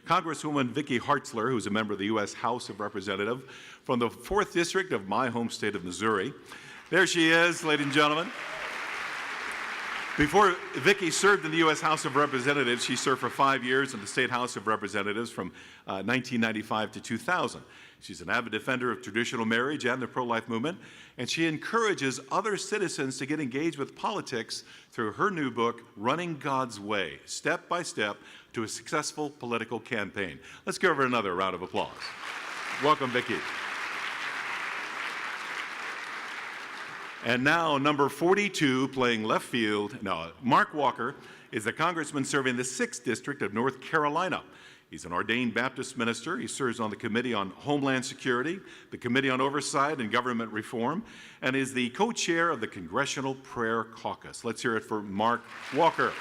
Congresswoman Vicky Hartzler, who's a member of the U.S. House of Representatives from the 4th District of my home state of Missouri. There she is, ladies and gentlemen. Before Vicky served in the U.S. House of Representatives, she served for 5 years in the State House of Representatives from 1995 to 2000. She's an avid defender of traditional marriage and the pro-life movement, and she encourages other citizens to get engaged with politics through her new book, Running God's Way, Step by Step to a Successful Political Campaign. Let's give her another round of applause. Welcome, Vicky. And now, number 42, playing left field. Now, Mark Walker is the congressman serving the 6th District of North Carolina. He's an ordained Baptist minister. He serves on the Committee on Homeland Security, the Committee on Oversight and Government Reform, and is the co-chair of the Congressional Prayer Caucus. Let's hear it for Mark Walker.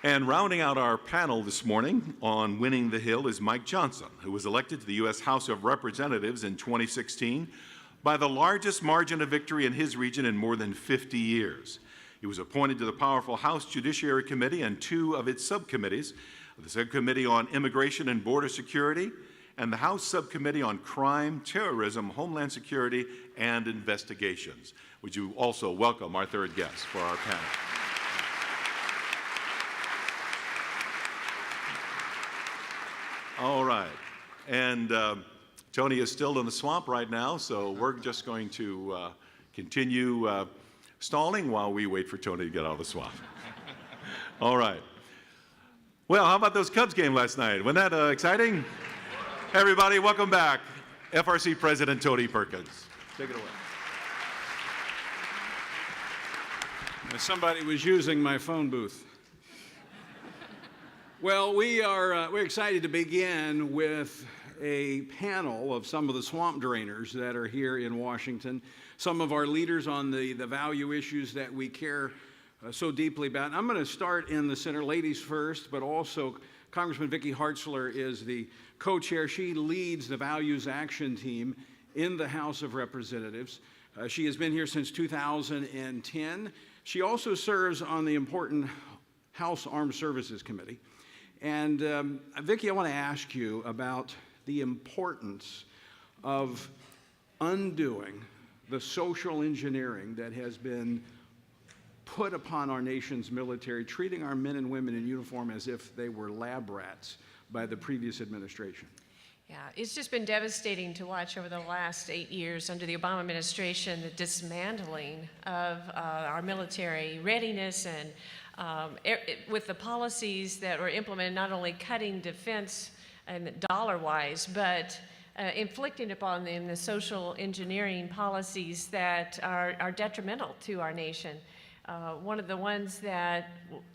And rounding out our panel this morning on Winning the Hill is Mike Johnson, who was elected to the U.S. House of Representatives in 2016 by the largest margin of victory in his region in more than 50 years. He was appointed to the powerful House Judiciary Committee and 2 of its subcommittees, the Subcommittee on Immigration and Border Security and the House Subcommittee on Crime, Terrorism, Homeland Security, and Investigations. Would you also welcome our third guest for our panel? All right, and Tony is still in the swamp right now, so we're just going to continue stalling while we wait for Tony to get out of the swamp. All right. Well, how about those Cubs game last night? Wasn't that exciting? Everybody, welcome back, FRC President Tony Perkins. Take it away. Somebody was using my phone booth. Well, we're excited to begin with a panel of some of the swamp drainers that are here in Washington, some of our leaders on the value issues that we care so deeply about. I'm going to start in the center, ladies first, but also Congressman Vicky Hartzler is the co-chair. She leads the Values Action Team in the House of Representatives. She has been here since 2010. She also serves on the important House Armed Services Committee. And Vicki, I want to ask you about the importance of undoing the social engineering that has been put upon our nation's military, treating our men and women in uniform as if they were lab rats by the previous administration. Yeah, it's just been devastating to watch over the last 8 years under the Obama administration, the dismantling of our military readiness and with the policies that were implemented, not only cutting defense and dollar-wise, but inflicting upon them the social engineering policies that are detrimental to our nation. One of the ones that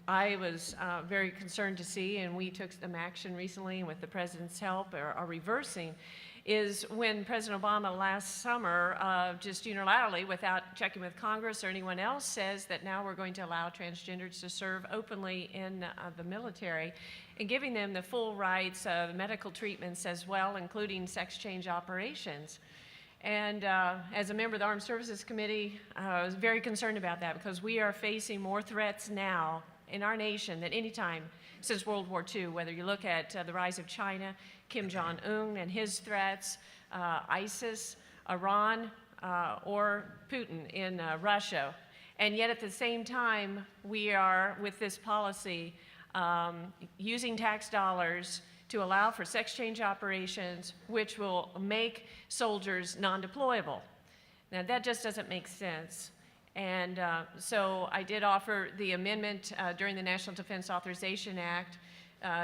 I was very concerned to see, and we took some action recently and with the President's help are reversing, is when President Obama last summer, just unilaterally, without checking with Congress or anyone else, says that now we're going to allow transgenders to serve openly in the military and giving them the full rights of medical treatments as well, including sex change operations. And as a member of the Armed Services Committee, I was very concerned about that because we are facing more threats now in our nation than any time since World War II, whether you look at the rise of China, Kim Jong-un and his threats, ISIS, Iran, or Putin in Russia. And yet at the same time, we are, with this policy, using tax dollars to allow for sex change operations, which will make soldiers non-deployable. Now, that just doesn't make sense. And so I did offer the amendment during the National Defense Authorization Act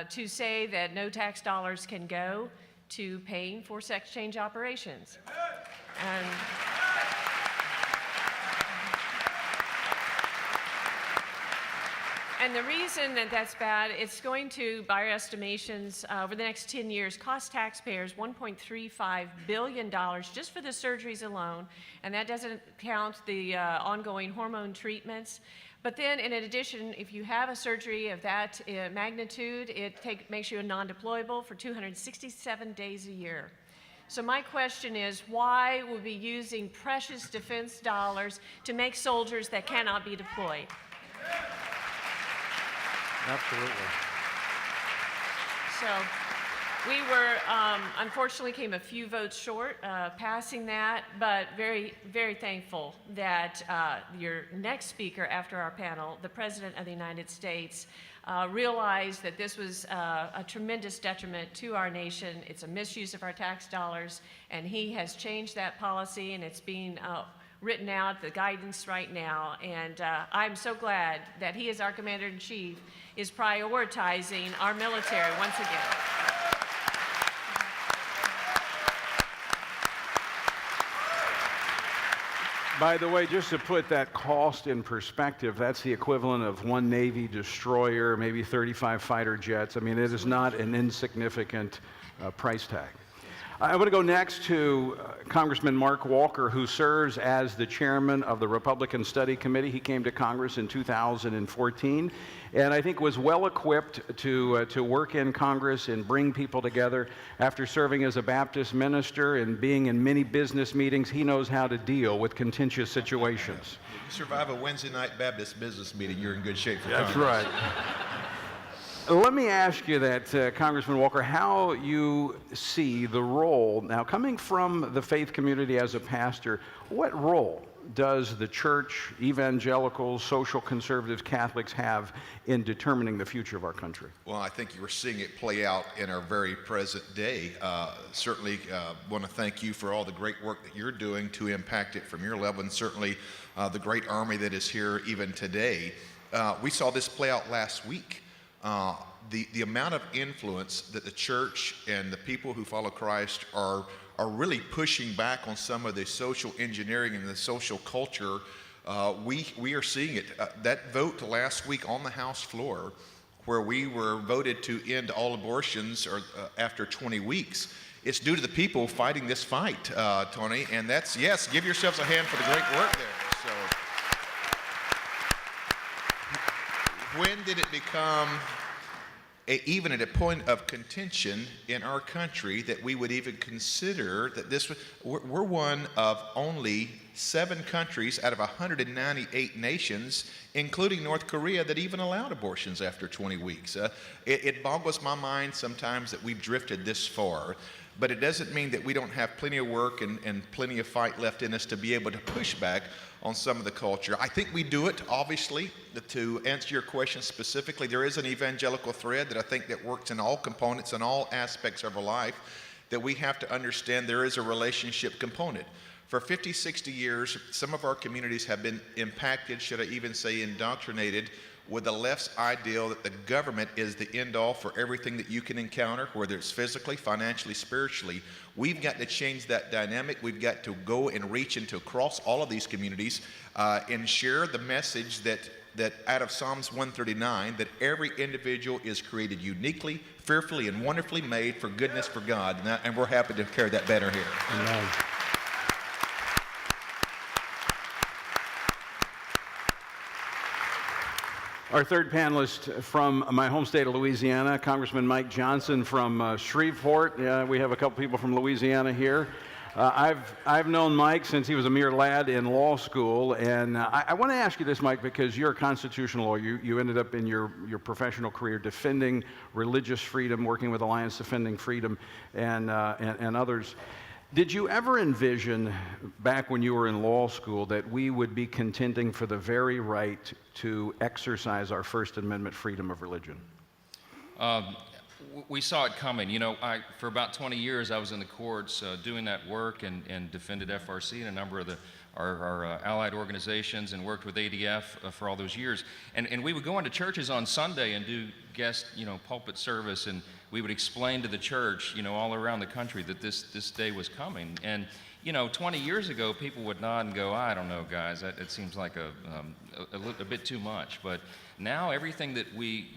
to say that no tax dollars can go to paying for sex change operations. And the reason that that's bad, it's going to, by our estimations, over the next 10 years, cost taxpayers $1.35 billion just for the surgeries alone, and that doesn't count the ongoing hormone treatments. But then, in addition, if you have a surgery of that magnitude, it makes you non-deployable for 267 days a year. So my question is, why would we be using precious defense dollars to make soldiers that cannot be deployed? Absolutely. So we were, unfortunately, came a few votes short passing that, but very, very thankful that your next speaker after our panel, the President of the United States, realized that this was a tremendous detriment to our nation. It's a misuse of our tax dollars, and he has changed that policy, and it's being written out, the guidance right now. And I'm so glad that he, as our Commander-in-Chief, is prioritizing our military once again. By the way, just to put that cost in perspective, that's the equivalent of one Navy destroyer, maybe 35 fighter jets. I mean, it is not an insignificant price tag. I want to go next to Congressman Mark Walker, who serves as the chairman of the Republican Study Committee. He came to Congress in 2014, and I think was well equipped to work in Congress and bring people together. After serving as a Baptist minister and being in many business meetings, he knows how to deal with contentious situations. You survive a Wednesday night Baptist business meeting, you're in good shape for That's Congress. right. Let me ask you that, Congressman Walker, how you see the role, now coming from the faith community as a pastor, what role does the church, evangelicals, social conservatives, Catholics have in determining the future of our country? Well, I think you were seeing it play out in our very present day. Certainly want to thank you for all the great work that you're doing to impact it from your level, and certainly the great army that is here even today. We saw this play out last week. The amount of influence that the church and the people who follow Christ are really pushing back on some of the social engineering and the social culture, we are seeing it. That vote last week on the House floor, where we were voted to end all abortions after 20 weeks, it's due to the people fighting this fight, Tony, and that's, yes, give yourselves a hand for the great work there. So, when did it become even at a point of contention in our country that we would even consider that this was, we're one of only 7 countries out of 198 nations, including North Korea, that even allowed abortions after 20 weeks. It boggles my mind sometimes that we've drifted this far, but it doesn't mean that we don't have plenty of work and plenty of fight left in us to be able to push back on some of the culture. I think we do it, obviously. To answer your question specifically, there is an evangelical thread that I think that works in all components and all aspects of our life, that we have to understand there is a relationship component. For 50, 60 years, some of our communities have been impacted, should I even say indoctrinated, with the left's ideal that the government is the end-all for everything that you can encounter, whether it's physically, financially, spiritually. We've got to change that dynamic. We've got to go and reach into across all of these communities and share the message that out of Psalms 139, that every individual is created uniquely, fearfully, and wonderfully made for goodness for God. And we're happy to carry that banner here. Amen. Our third panelist from my home state of Louisiana, Congressman Mike Johnson from Shreveport. We have a couple people from Louisiana here. I've known Mike since he was a mere lad in law school, and I want to ask you this, Mike, because you're a constitutional lawyer. You ended up in your professional career defending religious freedom, working with Alliance Defending Freedom and others. Did you ever envision, back when you were in law school, that we would be contending for the very right to exercise our First Amendment freedom of religion? We saw it coming. You know, for about 20 years, I was in the courts doing that work and defended FRC and a number of our allied organizations, and worked with ADF for all those years. And we would go into churches on Sunday and do guest, pulpit service, and we would explain to the church, all around the country that this day was coming. And 20 years ago, people would nod and go, I don't know, guys, it seems like a bit too much. But now everything that we,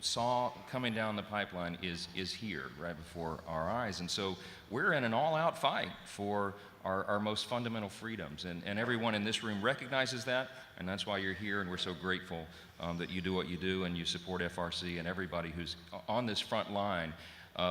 saw coming down the pipeline is here right before our eyes. And so we're in an all-out fight for our most fundamental freedoms. And everyone in this room recognizes that, and that's why you're here, and we're so grateful that you do what you do, and you support FRC and everybody who's on this front line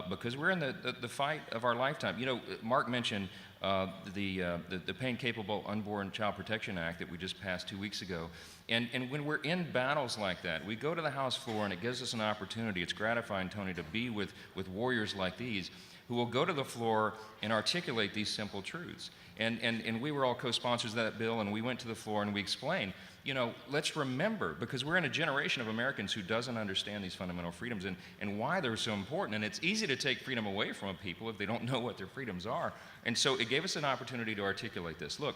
because we're in the fight of our lifetime. You know, Mark mentioned the Pain-Capable Unborn Child Protection Act that we just passed 2 weeks ago. And when we're in battles like that, we go to the House floor and it gives us an opportunity. It's gratifying, Tony, to be with warriors like these who will go to the floor and articulate these simple truths. And we were all co-sponsors of that bill, and we went to the floor and we explained, you know, let's remember, because we're in a generation of Americans who doesn't understand these fundamental freedoms and why they're so important. And it's easy to take freedom away from people if they don't know what their freedoms are. And so it gave us an opportunity to articulate this. Look,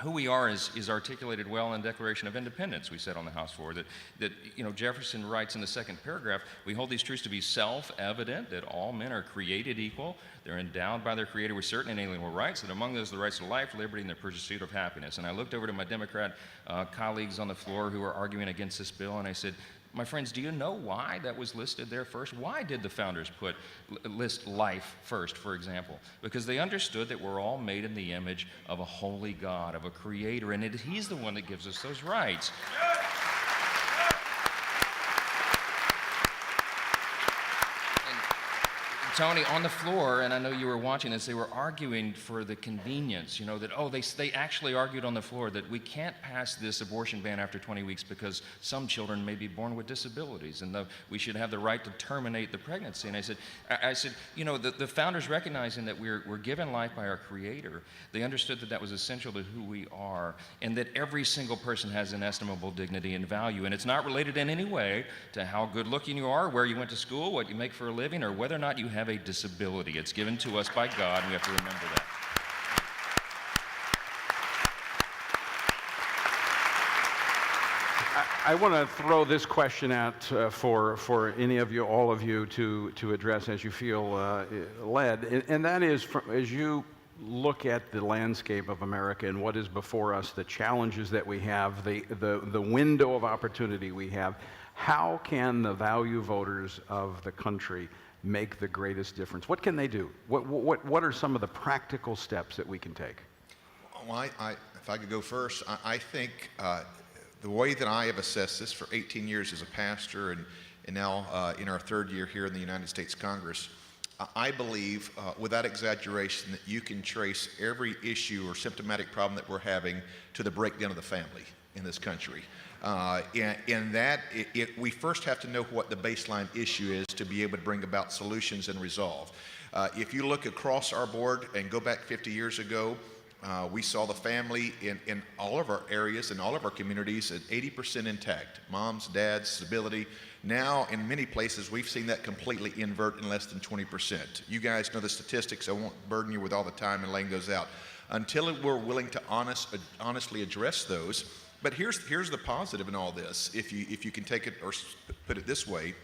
who we are is articulated well in the Declaration of Independence, we said on the House floor, that you know, Jefferson writes in the second paragraph, we hold these truths to be self-evident, that all men are created equal, they're endowed by their Creator with certain inalienable rights, and among those the rights to life, liberty, and the pursuit of happiness. And I looked over to my Democrat colleagues on the floor who were arguing against this bill, and I said, my friends, do you know why that was listed there first? Why did the founders list life first, for example? Because they understood that we're all made in the image of a holy God, of a creator, and he's the one that gives us those rights. Tony, on the floor, and I know you were watching this, they were arguing for the convenience, you know, that, they actually argued on the floor that we can't pass this abortion ban after 20 weeks because some children may be born with disabilities, and we should have the right to terminate the pregnancy. And I said, you know, the founders recognizing that we're given life by our Creator, they understood that that was essential to who we are, and that every single person has inestimable dignity and value, and it's not related in any way to how good looking you are, where you went to school, what you make for a living, or whether or not you have a disability. It's given to us by God, and we have to remember that. I want to throw this question out for any of you, all of you, to address as you feel led, and that is, as you look at the landscape of America and what is before us, the challenges that we have, the window of opportunity we have, how can the value voters of the country make the greatest difference? What can they do? What are some of the practical steps that we can take? Well, if I could go first, I think the way that I have assessed this for 18 years as a pastor and now in our third year here in the United States Congress, I believe, without exaggeration, that you can trace every issue or symptomatic problem that we're having to the breakdown of the family in this country. In that, we first have to know what the baseline issue is to be able to bring about solutions and resolve. If you look across our board and go back 50 years ago, we saw the family in all of our areas and all of our communities at 80% intact. Moms, dads, stability. Now, in many places, we've seen that completely invert in less than 20%. You guys know the statistics. I won't burden you with all the time and laying those out. Until we're willing to honestly address those. But here's the positive in all this, if you can take it or put it this way,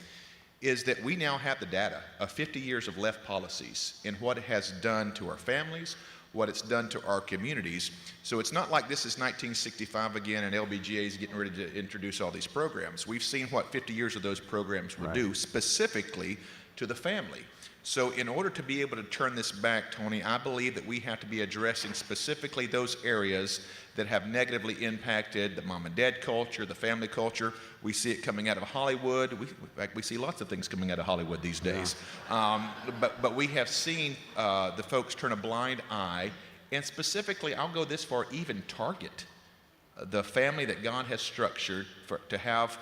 is that we now have the data of 50 years of left policies and what it has done to our families, what it's done to our communities. So it's not like this is 1965 again and LBGA is getting ready to introduce all these programs. We've seen what 50 years of those programs will do specifically to the family. So in order to be able to turn this back, Tony, I believe that we have to be addressing specifically those areas that have negatively impacted the mom and dad culture, the family culture. We see it coming out of Hollywood. In fact, we see lots of things coming out of Hollywood these days. But we have seen the folks turn a blind eye, and specifically, I'll go this far, even target the family that God has structured to have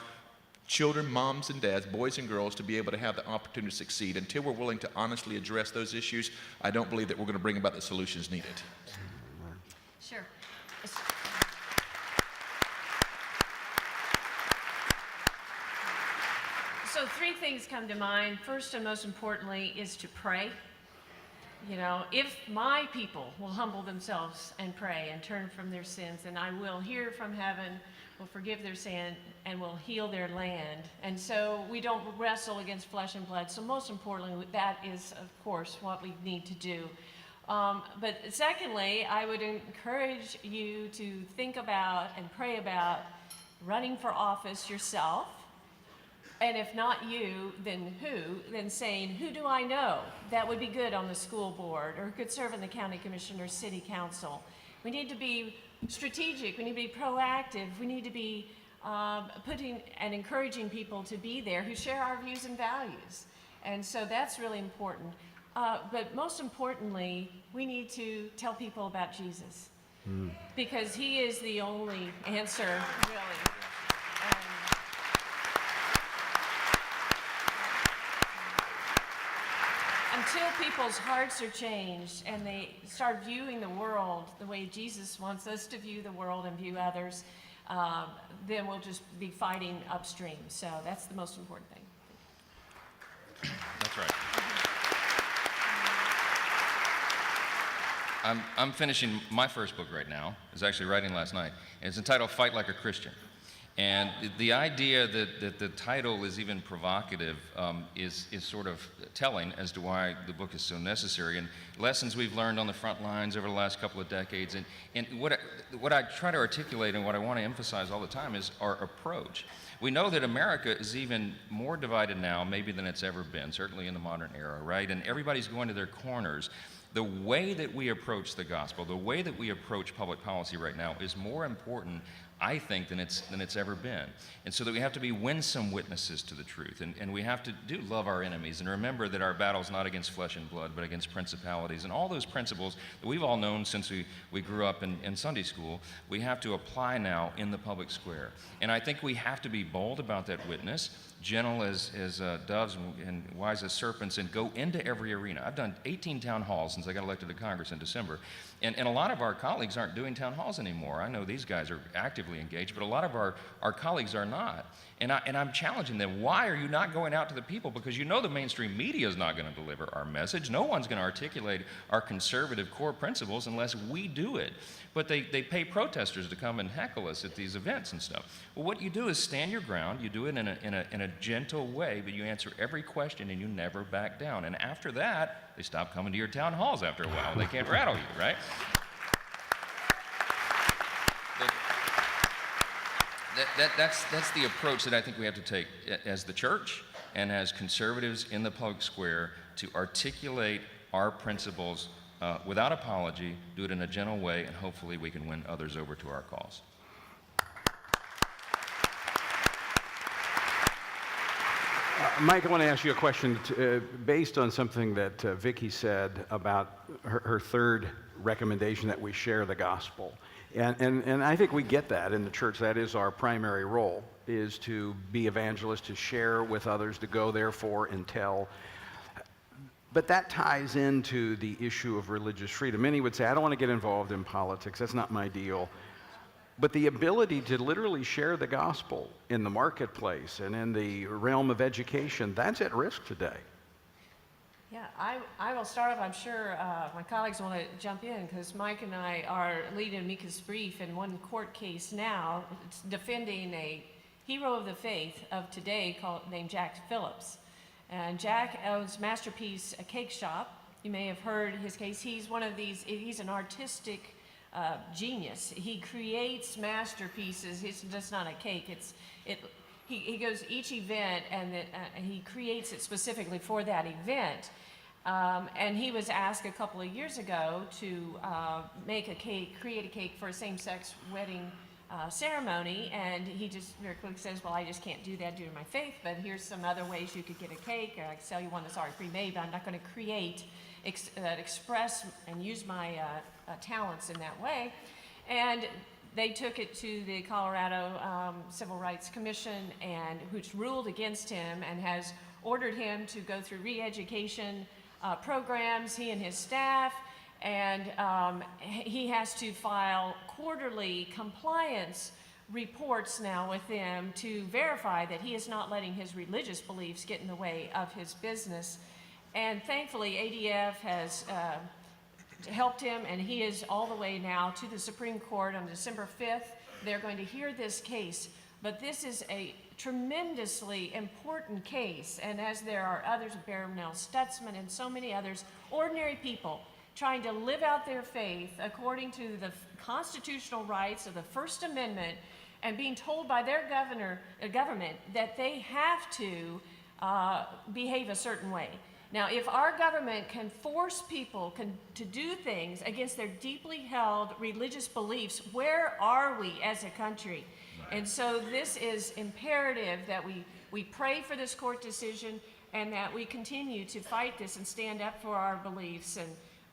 children, moms and dads, boys and girls, to be able to have the opportunity to succeed. Until we're willing to honestly address those issues, I don't believe that we're going to bring about the solutions needed. Sure. So 3 things come to mind. First and most importantly is to pray. You know, if my people will humble themselves and pray and turn from their sins, then I will hear from heaven, will forgive their sin, and will heal their land. And so we don't wrestle against flesh and blood. So most importantly, that is, of course, what we need to do. But secondly, I would encourage you to think about and pray about running for office yourself. And if not you, then who? Then saying, who do I know that would be good on the school board or could serve in the county commission or city council? We need to be strategic. We need to be proactive. We need to be putting and encouraging people to be there who share our views and values. And so that's really important. But most importantly, we need to tell people about Jesus. Because he is the only answer, really. Until people's hearts are changed and they start viewing the world the way Jesus wants us to view the world and view others, then we'll just be fighting upstream. So that's the most important thing. That's right. I'm finishing my first book right now. I was actually writing last night. And it's entitled Fight Like a Christian. And the idea that the title is even provocative is sort of telling as to why the book is so necessary, and lessons we've learned on the front lines over the last couple of decades. And what I try to articulate and what I want to emphasize all the time is our approach. We know that America is even more divided now maybe than it's ever been, certainly in the modern era, right? And everybody's going to their corners. The way that we approach the gospel, the way that we approach public policy right now is more important, I think, than it's ever been. And so that we have to be winsome witnesses to the truth. And we have to love our enemies and remember that our battle is not against flesh and blood, but against principalities. And all those principles that we've all known since we grew up in Sunday school, we have to apply now in the public square. And I think we have to be bold about that witness, gentle as doves and wise as serpents, and go into every arena. I've done 18 town halls since I got elected to Congress in December. And a lot of our colleagues aren't doing town halls anymore. I know these guys are actively engaged, but a lot of our colleagues are not. And I'm challenging them. Why are you not going out to the people? Because you know the mainstream media is not going to deliver our message. No one's going to articulate our conservative core principles unless we do it. But they pay protesters to come and heckle us at these events and stuff. Well, what you do is stand your ground. You do it in a gentle way, but you answer every question and you never back down. And after that, they stop coming to your town halls after a while. They can't rattle you, right? That's the approach that I think we have to take as the church and as conservatives in the public square, to articulate our principles without apology, do it in a gentle way, and hopefully we can win others over to our cause. Mike, I want to ask you a question based on something that Vicky said about her third recommendation, that we share the gospel. And I think we get that in the church. That is our primary role, is to be evangelists, to share with others, to go therefore and tell. But that ties into the issue of religious freedom. Many would say, I don't want to get involved in politics. That's not my deal. But the ability to literally share the gospel in the marketplace and in the realm of education, that's at risk today. Yeah, I will start off. I'm sure my colleagues want to jump in, because Mike and I are lead amicus brief in one court case now. It's defending a hero of the faith of today named Jack Phillips. And Jack owns Masterpiece, a cake shop. You may have heard his case. He's one of these, he's an artistic genius. He creates masterpieces. It's just not a cake. He goes each event and he creates it specifically for that event. And he was asked a couple of years ago to make a cake, create a cake for a same-sex wedding ceremony, and he just very quickly says, well, I just can't do that due to my faith, but here's some other ways you could get a cake. I can sell you one that's already pre-made, but I'm not going to create, express, and use my talents in that way. And they took it to the Colorado Civil Rights Commission, which ruled against him and has ordered him to go through re-education programs, he and his staff, and he has to file quarterly compliance reports now with them to verify that he is not letting his religious beliefs get in the way of his business. And thankfully, ADF has helped him, and he is all the way now to the Supreme Court on December 5th. They're going to hear this case, but this is a tremendously important case, and as there are others, Barronell Stutzman and so many others, ordinary people trying to live out their faith according to the constitutional rights of the First Amendment, and being told by their government that they have to behave a certain way. Now, if our government can force people to do things against their deeply held religious beliefs, where are we as a country? And so this is imperative that we pray for this court decision, and that we continue to fight this and stand up for our beliefs. And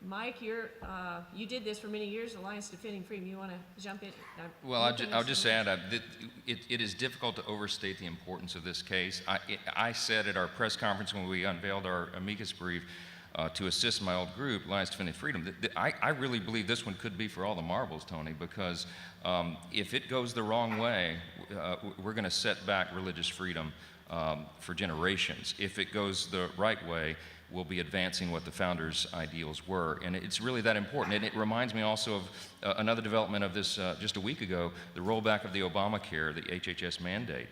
Mike, you did this for many years, Alliance Defending Freedom. You want to jump in? Well, I'll just add that it is difficult to overstate the importance of this case. I said at our press conference when we unveiled our amicus brief to assist my old group, Alliance Defending Freedom, I really believe this one could be for all the marbles, Tony, because if it goes the wrong way, we're going to set back religious freedom for generations. If it goes the right way, we'll be advancing what the founders' ideals were. And it's really that important. And it reminds me also of another development of this just a week ago, the rollback of the Obamacare, the HHS mandate,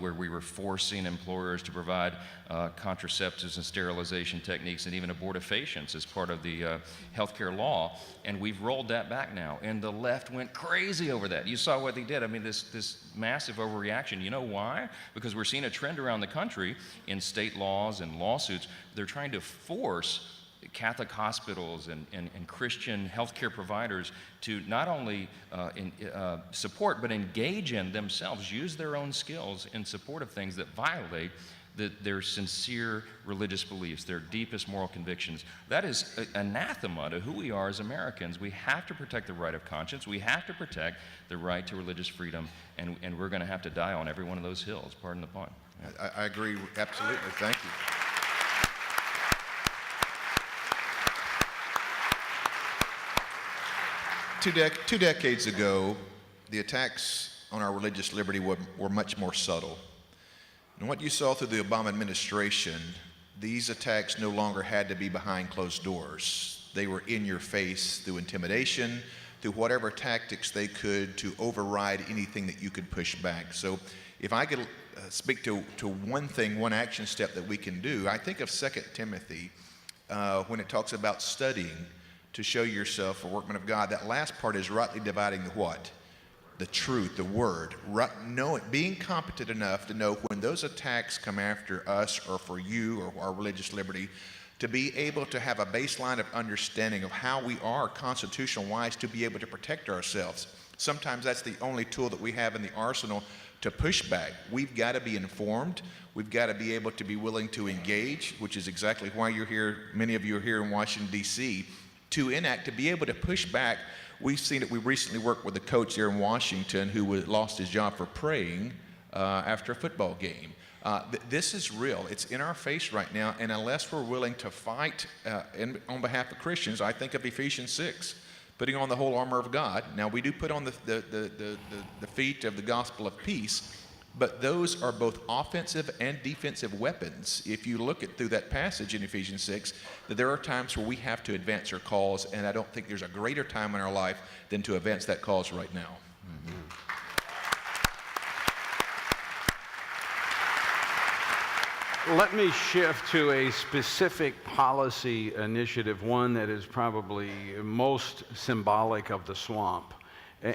where we were forcing employers to provide contraceptives and sterilization techniques and even abortifacients as part of the healthcare law. And we've rolled that back now. And the left went crazy over that. You saw what they did. I mean, this massive overreaction. You know why? Because we're seeing a trend around the country in state laws and lawsuits. They're trying to force Catholic hospitals and Christian healthcare providers to not only support but engage in themselves, use their own skills in support of things that violate their sincere religious beliefs, their deepest moral convictions. That is anathema to who we are as Americans. We have to protect the right of conscience. We have to protect the right to religious freedom, and we're going to have to die on every one of those hills. Pardon the pun. I agree absolutely. Thank you. Two decades ago, the attacks on our religious liberty were much more subtle. And what you saw through the Obama administration, these attacks no longer had to be behind closed doors. They were in your face through intimidation, through whatever tactics they could to override anything that you could push back. So if I could speak to one thing, one action step that we can do, I think of 2 Timothy when it talks about studying to show yourself a workman of God. That last part is rightly dividing the what? The truth, the word. Being competent enough to know when those attacks come after us or for you or our religious liberty, to be able to have a baseline of understanding of how we are constitutional-wise to be able to protect ourselves. Sometimes that's the only tool that we have in the arsenal to push back. We've got to be informed. We've got to be able to be willing to engage, which is exactly why you're here. Many of you are here in Washington, D.C., to enact, to be able to push back. We've seen it. We recently worked with a coach here in Washington who lost his job for praying after a football game. This is real. It's in our face right now, and unless we're willing to fight on behalf of Christians, I think of Ephesians 6, putting on the whole armor of God. Now, we do put on the feet of the gospel of peace, but those are both offensive and defensive weapons. If you look through that passage in Ephesians 6, that there are times where we have to advance our cause, and I don't think there's a greater time in our life than to advance that cause right now. Let me shift to a specific policy initiative, one that is probably most symbolic of the swamp.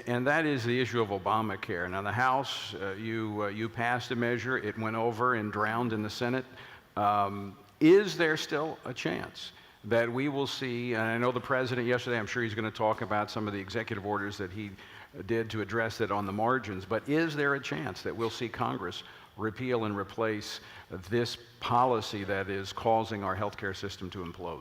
And that is the issue of Obamacare. Now, the House, you passed a measure. It went over and drowned in the Senate. Is there still a chance that we will see, and I know the president yesterday, I'm sure he's going to talk about some of the executive orders that he did to address it on the margins, but is there a chance that we'll see Congress repeal and replace this policy that is causing our healthcare system to implode?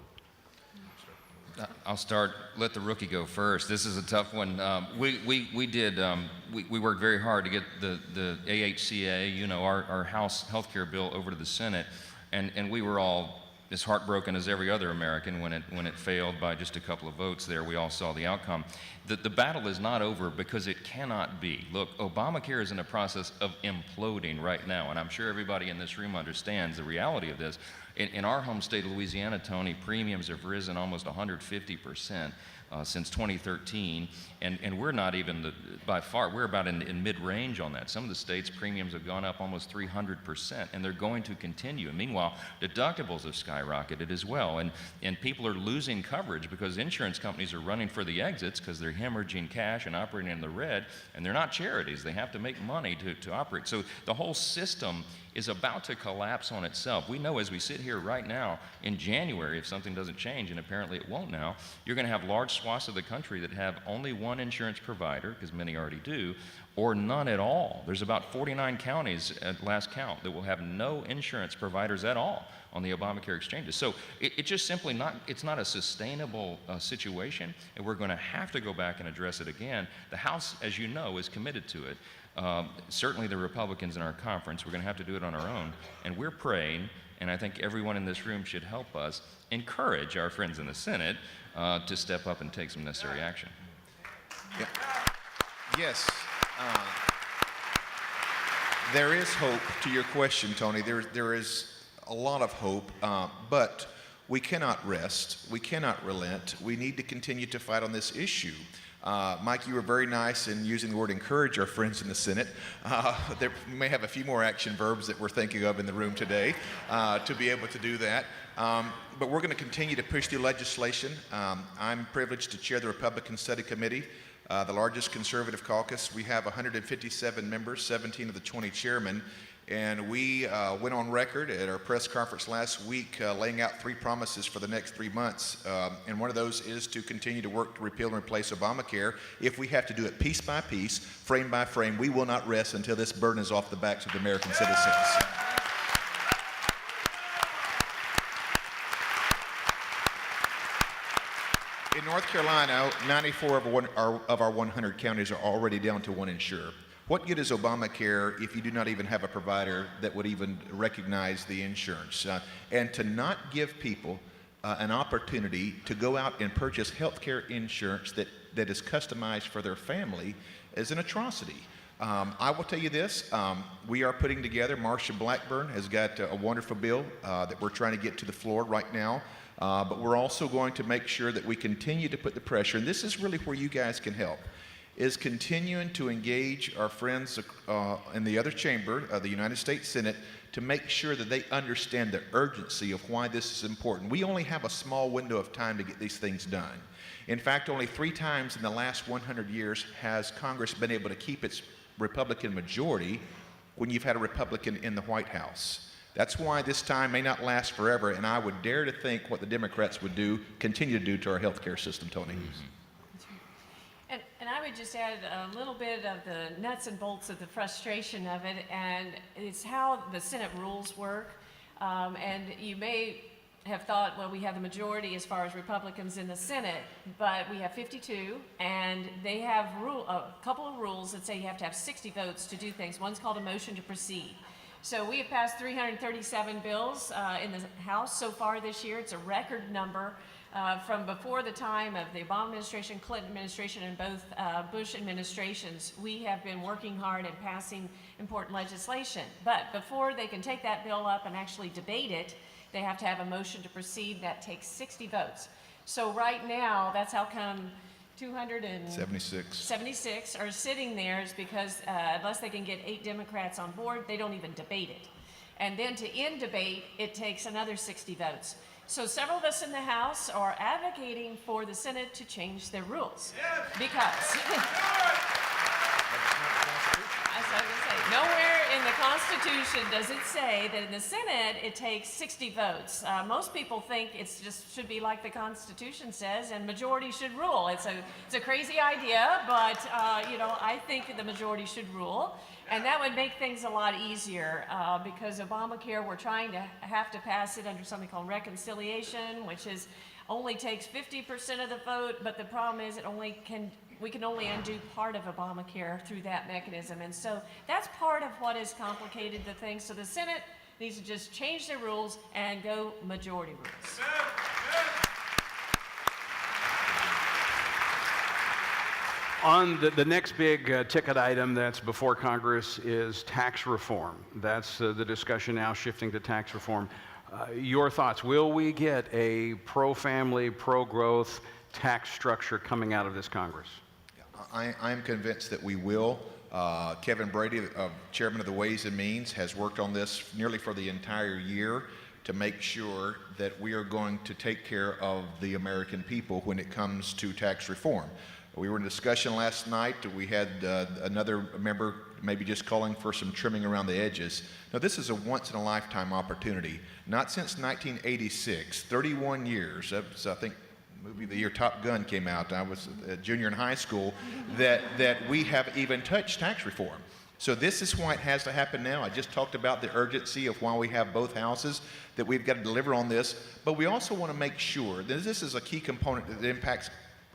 I'll start, let the rookie go first. This is a tough one. We worked very hard to get the AHCA, our House healthcare bill over to the Senate, and we were all as heartbroken as every other American when it failed by just a couple of votes there. We all saw the outcome. The battle is not over because it cannot be. Look, Obamacare is in the process of imploding right now, and I'm sure everybody in this room understands the reality of this. In our home state of Louisiana, Tony, premiums have risen almost 150% since 2013, and we're not even by far, we're about in mid-range on that. Some of the states' premiums have gone up almost 300%, and they're going to continue. And meanwhile, deductibles have skyrocketed as well, and people are losing coverage because insurance companies are running for the exits because they're hemorrhaging cash and operating in the red, and they're not charities. They have to make money to operate. So the whole system is about to collapse on itself. We know as we sit here right now in January, if something doesn't change, and apparently it won't now, you're going to have large swaths of the country that have only one insurance provider, because many already do, or none at all. There's about 49 counties at last count that will have no insurance providers at all on the Obamacare exchanges. So it just simply it's not a sustainable situation, and we're going to have to go back and address it again. The House, as you know, is committed to it. Certainly the Republicans in our conference, we're going to have to do it on our own, and we're praying, and I think everyone in this room should help us encourage our friends in the Senate to step up and take some necessary action. Yeah. Yes. There is hope to your question, Tony. There is a lot of hope, but we cannot rest. We cannot relent. We need to continue to fight on this issue. Mike, you were very nice in using the word encourage our friends in the Senate. We may have a few more action verbs that we're thinking of in the room today to be able to do that. But we're going to continue to push through legislation. I'm privileged to chair the Republican Study Committee, the largest conservative caucus. We have 157 members, 17 of the 20 chairmen. And we went on record at our press conference last week laying out 3 promises for the next 3 months. And one of those is to continue to work to repeal and replace Obamacare. If we have to do it piece by piece, frame by frame, we will not rest until this burden is off the backs of the American citizens. In North Carolina, 94 of our 100 counties are already down to one insurer. What good is Obamacare if you do not even have a provider that would even recognize the insurance? And to not give people an opportunity to go out and purchase health care insurance that is customized for their family is an atrocity. I will tell you this, we are putting together, Marsha Blackburn has got a wonderful bill that we're trying to get to the floor right now. But we're also going to make sure that we continue to put the pressure, and this is really where you guys can help, is continuing to engage our friends in the other chamber of the United States Senate to make sure that they understand the urgency of why this is important. We only have a small window of time to get these things done. In fact, only 3 times in the last 100 years has Congress been able to keep its Republican majority when you've had a Republican in the White House. That's why this time may not last forever, and I would dare to think what the Democrats would continue to do to our health care system, Tony. And I would just add a little bit of the nuts and bolts of the frustration of it, and it's how the Senate rules work. And you may have thought, well, we have the majority as far as Republicans in the Senate, but we have 52, and they have a couple of rules that say you have to have 60 votes to do things. One's called a motion to proceed. So we have passed 337 bills in the House so far this year. It's a record number from before the time of the Obama administration, Clinton administration, and both Bush administrations. We have been working hard and passing important legislation. But before they can take that bill up and actually debate it, they have to have a motion to proceed. That takes 60 votes. So right now, that's how come 276 are sitting there, is because unless they can get 8 Democrats on board, they don't even debate it. And then to end debate, it takes another 60 votes. So several of us in the House are advocating for the Senate to change their rules. Because, as I was going to say, nowhere in the Constitution does it say that in the Senate it takes 60 votes. Most people think it's just should be like the Constitution says, and majority should rule. It's a crazy idea, but I think the majority should rule, and that would make things a lot easier because Obamacare, we're trying to have to pass it under something called reconciliation, which is only takes 50% of the vote, but the problem is we can only undo part of Obamacare through that mechanism. And so that's part of what has complicated the thing. So the Senate needs to just change their rules and go majority rules. On the next big ticket item that's before Congress is tax reform. That's the discussion now shifting to tax reform. Your thoughts, will we get a pro-family, pro-growth tax structure coming out of this Congress? I'm convinced that we will. Kevin Brady, chairman of the Ways and Means, has worked on this nearly for the entire year to make sure that we are going to take care of the American people when it comes to tax reform. We were in discussion last night. We had another member maybe just calling for some trimming around the edges. Now, this is a once-in-a-lifetime opportunity. Not since 1986, 31 years, that's, I think, movie of the year Top Gun came out, I was a junior in high school, that we have even touched tax reform. So this is why it has to happen now. I just talked about the urgency of why we have both houses, that we've got to deliver on this, but we also want to make sure that this is a key component that impacts,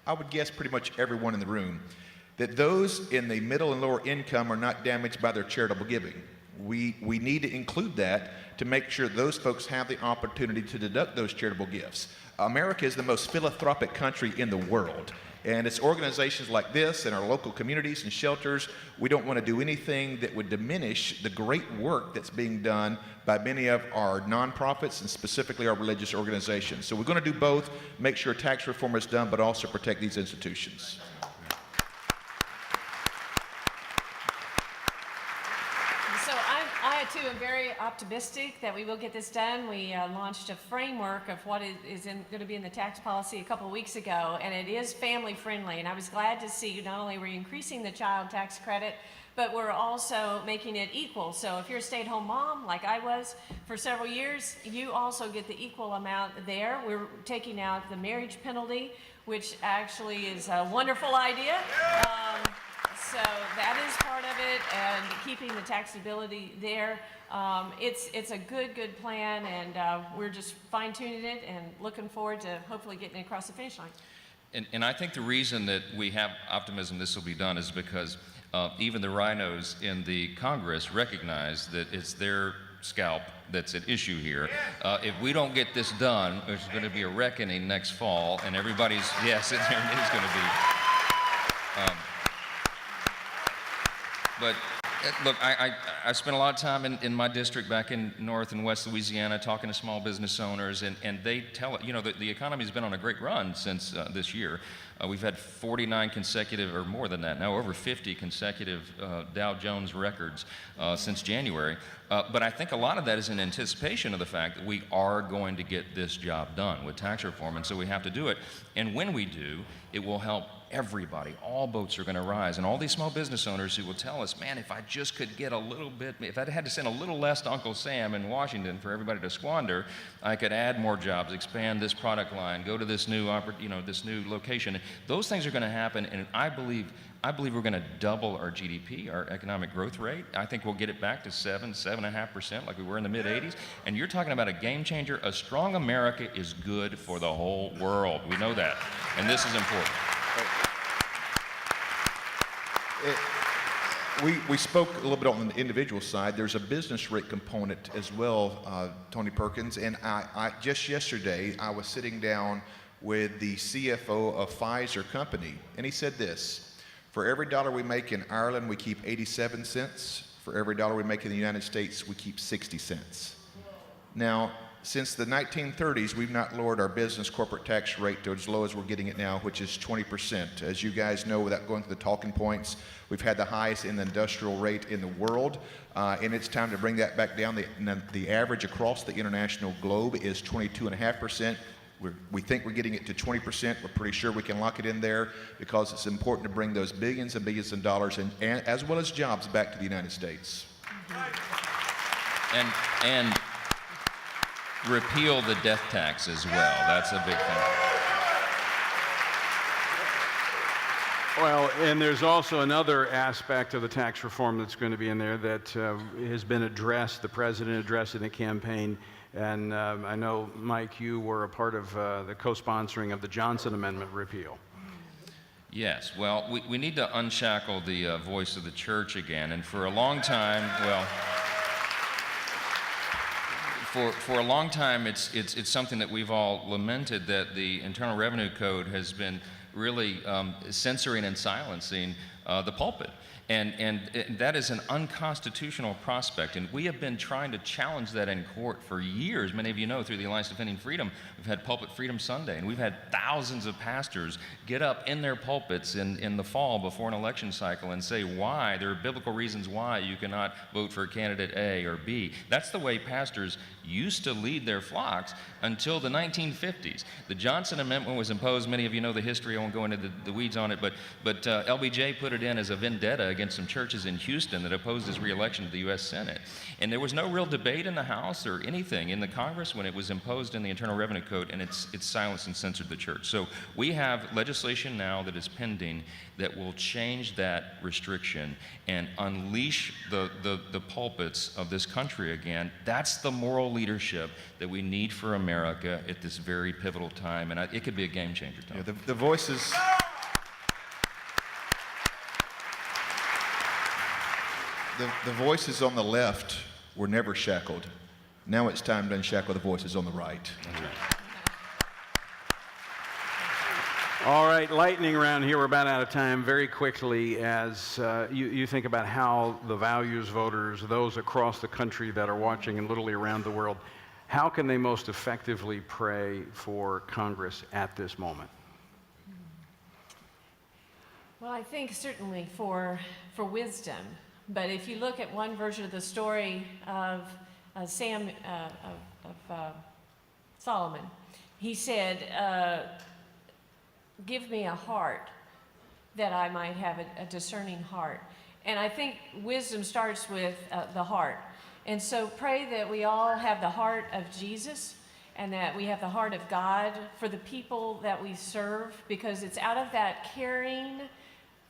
I would guess, pretty much everyone in the room, that those in the middle and lower income are not damaged by their charitable giving. We need to include that to make sure those folks have the opportunity to deduct those charitable gifts. America is the most philanthropic country in the world. And it's organizations like this and our local communities and shelters. We don't want to do anything that would diminish the great work that's being done by many of our nonprofits and specifically our religious organizations. So we're going to do both, make sure tax reform is done, but also protect these institutions. I too am very optimistic that we will get this done. We launched a framework of what is going to be in the tax policy a couple of weeks ago, and it is family friendly. And I was glad to see not only we're increasing the child tax credit, but we're also making it equal. So if you're a stay-at-home mom, like I was for several years, you also get the equal amount there. We're taking out the marriage penalty, which actually is a wonderful idea. So that is part of it, and keeping the taxability there. It's a good plan, and we're just fine-tuning it and looking forward to hopefully getting it across the finish line. And I think the reason that we have optimism this will be done is because even the rhinos in the Congress recognize that it's their scalp that's at issue here. If we don't get this done, there's going to be a reckoning next fall, and everybody's, yes, it is going to be. But look, I spent a lot of time in my district back in North and West Louisiana talking to small business owners, and they tell it, you know, the economy's been on a great run since this year. We've had 49 consecutive, or more than that now, over 50 consecutive Dow Jones records since January. But I think a lot of that is in anticipation of the fact that we are going to get this job done with tax reform, and so we have to do it. And when we do, it will help everybody. All boats are going to rise. And all these small business owners who will tell us, man, if I just could get a little bit, if I had to send a little less to Uncle Sam in Washington for everybody to squander, I could add more jobs, expand this product line, go to this new, this new location. Those things are going to happen, and I believe we're going to double our GDP, our economic growth rate. I think we'll get it back to 7.5% like we were in the mid-'80s. And you're talking about a game changer. A strong America is good for the whole world. We know that. And this is important. We spoke a little bit on the individual side. There's a business rate component as well, Tony Perkins. And I just yesterday, I was sitting down with the CFO of Pfizer company, and he said this: for every dollar we make in Ireland, we keep 87 cents. For every dollar we make in the United States, we keep 60 cents. Now, since the 1930s, we've not lowered our business corporate tax rate to as low as we're getting it now, which is 20%. As you guys know, without going through the talking points, we've had the highest in the industrial rate in the world, and it's time to bring that back down. The average across the international globe is 22.5%. We think we're getting it to 20%. We're pretty sure we can lock it in there because it's important to bring those billions and billions of dollars and as well as jobs back to the United States. And repeal the death tax as well. That's a big thing. Well, and there's also another aspect of the tax reform that's going to be in there that has been addressed. The president addressed in the campaign. And I know, Mike, you were a part of the co-sponsoring of the Johnson Amendment repeal. Yes, well, we need to unshackle the voice of the church again. And for a long time, well, for a long time, it's something that we've all lamented, that the Internal Revenue Code has been really censoring and silencing the pulpit. And that is an unconstitutional prospect, and we have been trying to challenge that in court for years. Many of you know, through the Alliance Defending Freedom, we've had Pulpit Freedom Sunday, and we've had thousands of pastors get up in their pulpits in the fall before an election cycle and say why, there are biblical reasons why you cannot vote for candidate A or B. That's the way pastors used to lead their flocks until the 1950s. The Johnson Amendment was imposed. Many of you know the history. I won't go into the weeds on it, but LBJ put put it in as a vendetta against some churches in Houston that opposed his reelection to the U.S. Senate. And there was no real debate in the House or anything in the Congress when it was imposed in the Internal Revenue Code, and it's silenced and censored the church. So we have legislation now that is pending that will change that restriction and unleash the pulpits of this country again. That's the moral leadership that we need for America at this very pivotal time, and it could be a game changer, Tom. Yeah, the voices. The voices on the left were never shackled. Now it's time to unshackle the voices on the right. All right, lightning round here. We're about out of time. Very quickly, as you think about how the values voters, those across the country that are watching and literally around the world, how can they most effectively pray for Congress at this moment? Well, I think certainly for wisdom. But if you look at one version of the story of Solomon, he said, give me a heart that I might have a discerning heart. And I think wisdom starts with the heart. And so pray that we all have the heart of Jesus and that we have the heart of God for the people that we serve, because it's out of that caring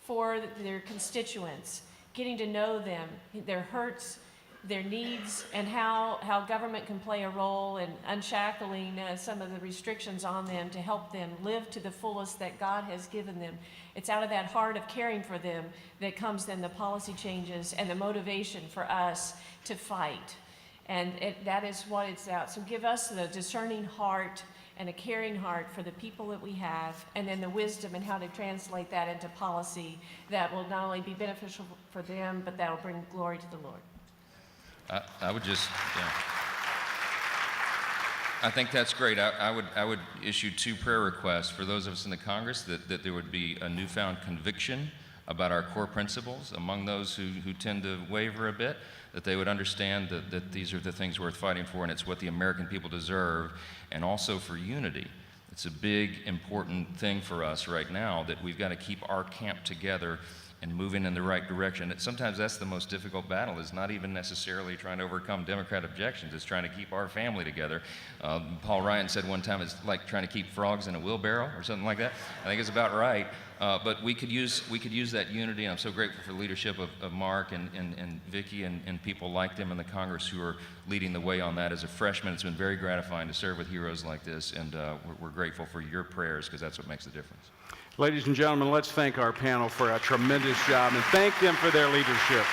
for their constituents, getting to know them, their hurts, their needs, and how government can play a role in unshackling some of the restrictions on them to help them live to the fullest that God has given them. It's out of that heart of caring for them that comes then the policy changes and the motivation for us to fight. And that is what it's about. So give us the discerning heart and a caring heart for the people that we have, and then the wisdom and how to translate that into policy that will not only be beneficial for them, but that will bring glory to the Lord. I would just, I think that's great. I would issue 2 prayer requests for those of us in the Congress, that there would be a newfound conviction about our core principles among those who tend to waver a bit, that they would understand that these are the things worth fighting for, and it's what the American people deserve, and also for unity. It's a big, important thing for us right now, that we've got to keep our camp together and moving in the right direction. Sometimes that's the most difficult battle, is not even necessarily trying to overcome Democrat objections, it's trying to keep our family together. Paul Ryan said one time it's like trying to keep frogs in a wheelbarrow or something like that. I think it's about right. But we could use that unity, and I'm so grateful for the leadership of Mark and Vicky and people like them in the Congress who are leading the way on that. As a freshman, it's been very gratifying to serve with heroes like this, and we're grateful for your prayers, because that's what makes the difference. Ladies and gentlemen, let's thank our panel for a tremendous job and thank them for their leadership.